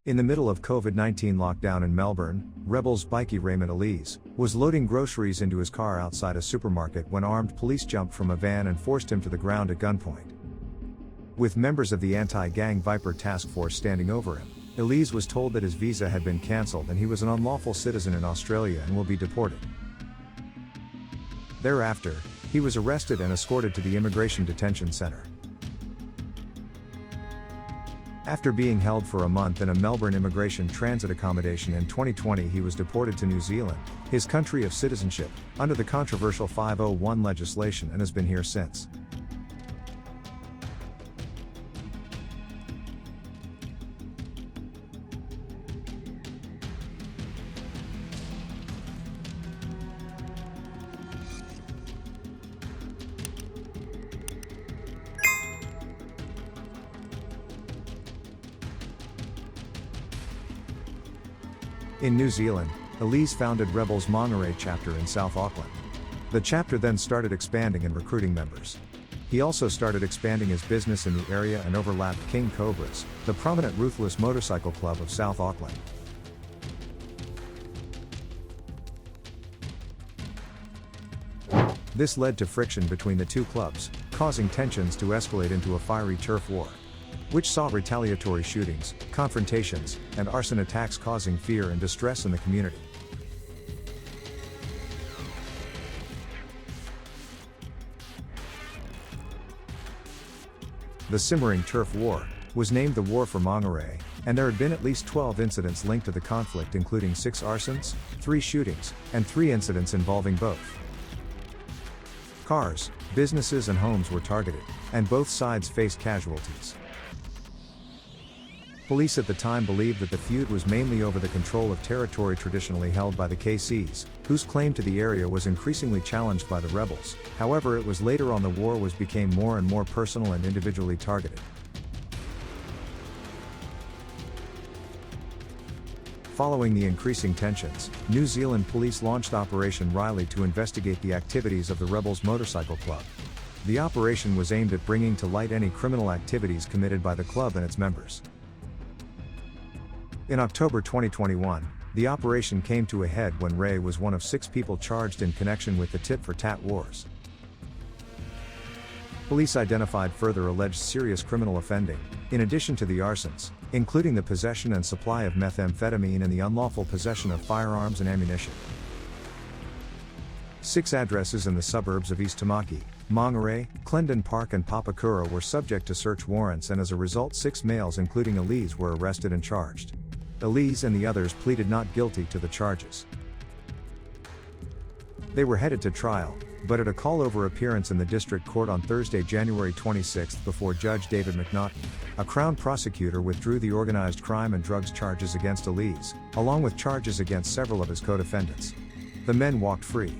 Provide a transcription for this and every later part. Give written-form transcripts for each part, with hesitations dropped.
In the middle of COVID-19 lockdown in Melbourne, Rebels bikie Raymond Elise was loading groceries into his car outside a supermarket when armed police jumped from a van and forced him to the ground at gunpoint. With members of the anti-gang Viper task force standing over him, Elise was told that his visa had been cancelled and he was an unlawful citizen in Australia and will be deported. Thereafter, he was arrested and escorted to the Immigration Detention Centre. After being held for a month in a Melbourne immigration transit accommodation in 2020, he was deported to New Zealand, his country of citizenship, under the controversial 501 legislation and has been here since. In New Zealand, Elise founded Rebels Mangere chapter in South Auckland. The chapter then started expanding and recruiting members. He also started expanding his business in the area and overlapped King Cobras, the prominent ruthless motorcycle club of South Auckland. This led to friction between the two clubs, causing tensions to escalate into a fiery turf war, which saw retaliatory shootings, confrontations, and arson attacks, causing fear and distress in the community. The simmering turf war was named the War for Mangere, and there had been at least 12 incidents linked to the conflict, including 6 arsons, 3 shootings, and 3 incidents involving both. Cars, businesses and homes were targeted, and both sides faced casualties. Police at the time believed that the feud was mainly over the control of territory traditionally held by the KCs, whose claim to the area was increasingly challenged by the rebels. However, it was later on the war became more and more personal and individually targeted. Following the increasing tensions, New Zealand police launched Operation Riley to investigate the activities of the Rebels Motorcycle Club. The operation was aimed at bringing to light any criminal activities committed by the club and its members. In October 2021, the operation came to a head when Ray was one of 6 people charged in connection with the tit-for-tat wars. Police identified further alleged serious criminal offending, in addition to the arsons, including the possession and supply of methamphetamine and the unlawful possession of firearms and ammunition. 6 addresses in the suburbs of East Tamaki, Mangere, Clendon Park and Papakura were subject to search warrants, and as a result 6 males including Elise were arrested and charged. Elise and the others pleaded not guilty to the charges. They were headed to trial, but at a call-over appearance in the district court on Thursday, January 26 before Judge David McNaughton, a Crown prosecutor withdrew the organized crime and drugs charges against Elise, along with charges against several of his co-defendants. The men walked free.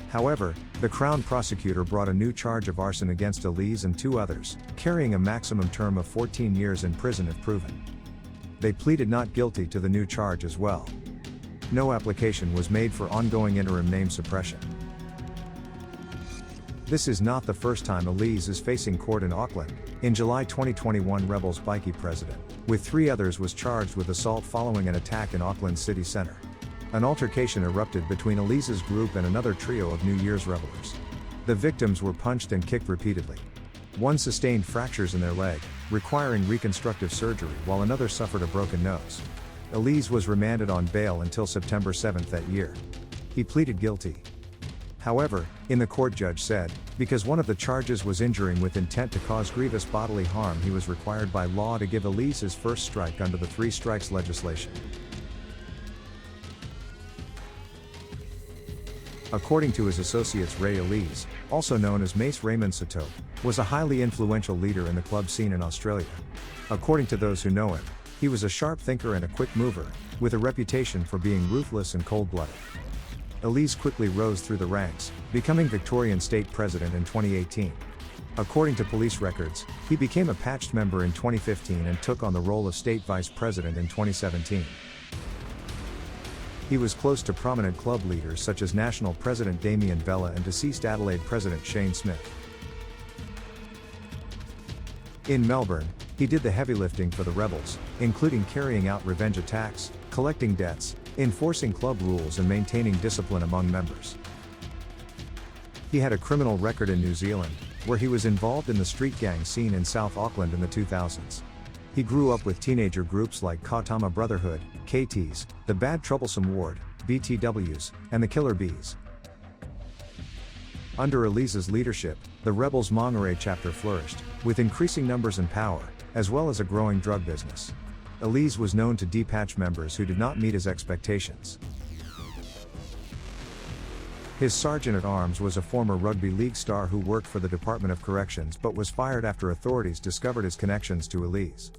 However, the Crown prosecutor brought a new charge of arson against Elise and 2 others, carrying a maximum term of 14 years in prison if proven. They pleaded not guilty to the new charge as well. No application was made for ongoing interim name suppression. This is not the first time Elise is facing court in Auckland. In July 2021, Rebels bikie president, with 3 others, was charged with assault following an attack in Auckland city centre. An altercation erupted between Elise's group and another trio of New Year's revelers. The victims were punched and kicked repeatedly. One sustained fractures in their leg, requiring reconstructive surgery, while another suffered a broken nose. Elise was remanded on bail until September 7 that year. He pleaded guilty. However, in the court, judge said, because one of the charges was injuring with intent to cause grievous bodily harm, he was required by law to give Elise his first strike under the 3 strikes legislation. According to his associates, Ray Elise, also known as Mace Raymond Sato, was a highly influential leader in the club scene in Australia. According to those who know him, he was a sharp thinker and a quick mover, with a reputation for being ruthless and cold-blooded. Elise quickly rose through the ranks, becoming Victorian state president in 2018. According to police records, he became a patched member in 2015 and took on the role of state vice president in 2017. He was close to prominent club leaders such as national president Damien Vella and deceased Adelaide president Shane Smith. In Melbourne, He did the heavy lifting for the rebels, including carrying out revenge attacks, collecting debts, enforcing club rules and maintaining discipline among members. He had a criminal record in New Zealand, where he was involved in the street gang scene in South Auckland in the 2000s. He grew up with teenager groups like Kautama Brotherhood, KTs, the Bad Troublesome Ward, BTWs, and the Killer Bees. Under Elise's leadership, the Rebels Mangere chapter flourished, with increasing numbers and power, as well as a growing drug business. Elise was known to depatch members who did not meet his expectations. His sergeant-at-arms was a former rugby league star who worked for the Department of Corrections but was fired after authorities discovered his connections to Elise.